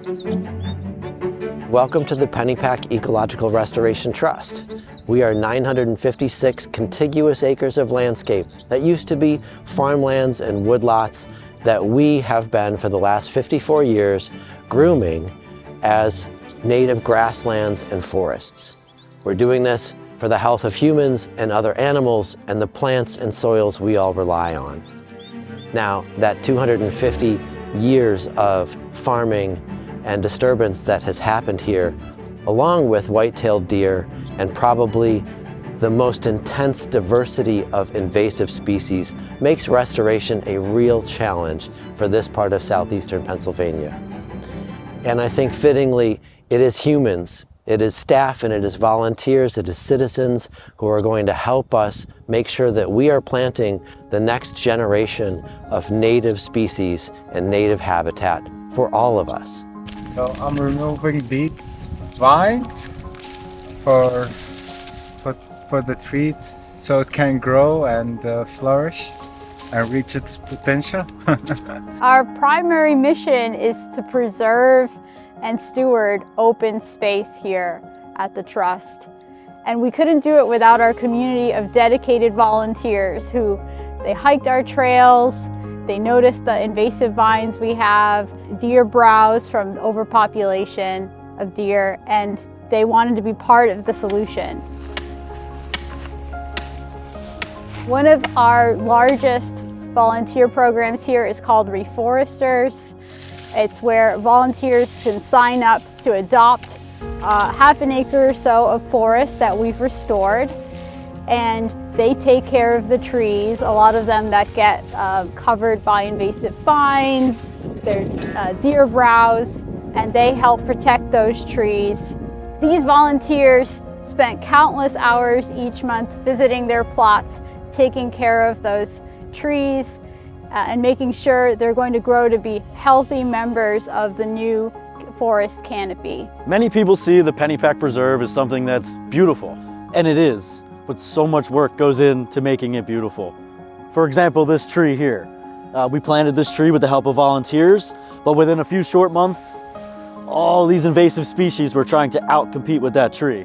Welcome to the Pennypack Ecological Restoration Trust. We are 956 contiguous acres of landscape that used to be farmlands and woodlots that we have been for the last 54 years grooming as native grasslands and forests. We're doing this for the health of humans and other animals and the plants and soils we all rely on. Now, that 250 years of farming and disturbance that has happened here, along with white-tailed deer and probably the most intense diversity of invasive species, makes restoration a real challenge for this part of southeastern Pennsylvania. And I think fittingly, it is humans, it is staff, and it is volunteers, it is citizens who are going to help us make sure that we are planting the next generation of native species and native habitat for all of us. So I'm removing these vines for the tree so it can grow and flourish and reach its potential. Our primary mission is to preserve and steward open space here at the Trust. And we couldn't do it without our community of dedicated volunteers who they hiked our trails, they noticed the invasive vines we have, deer browse from overpopulation of deer, and they wanted to be part of the solution. One of our largest volunteer programs here is called Reforesters. It's where volunteers can sign up to adopt half an acre or so of forest that we've restored, and they take care of the trees, a lot of them that get covered by invasive vines. There's deer browse, and they help protect those trees. These volunteers spent countless hours each month visiting their plots, taking care of those trees, and making sure they're going to grow to be healthy members of the new forest canopy. Many people see the Pennypack Preserve as something that's beautiful, and it is, but so much work goes into making it beautiful. For example, this tree here. We planted this tree with the help of volunteers, but within a few short months, all these invasive species were trying to outcompete with that tree.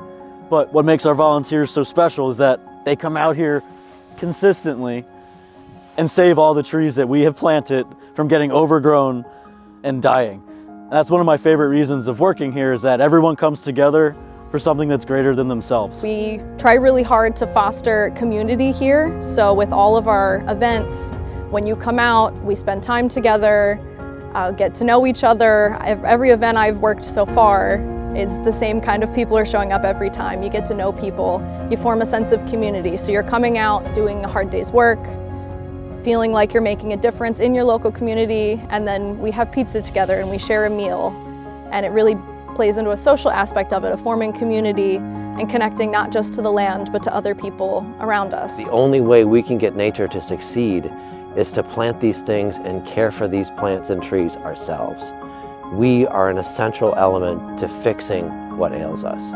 But what makes our volunteers so special is that they come out here consistently and save all the trees that we have planted from getting overgrown and dying. And that's one of my favorite reasons of working here, is that everyone comes together for something that's greater than themselves. We try really hard to foster community here. So with all of our events, when you come out, we spend time together, get to know each other. Every event I've worked so far is the same kind of people are showing up every time. You get to know people, you form a sense of community. So you're coming out, doing a hard day's work, feeling like you're making a difference in your local community, and then we have pizza together and we share a meal. And it really plays into a social aspect of it, of forming community and connecting not just to the land, but to other people around us. The only way we can get nature to succeed is to plant these things and care for these plants and trees ourselves. We are an essential element to fixing what ails us.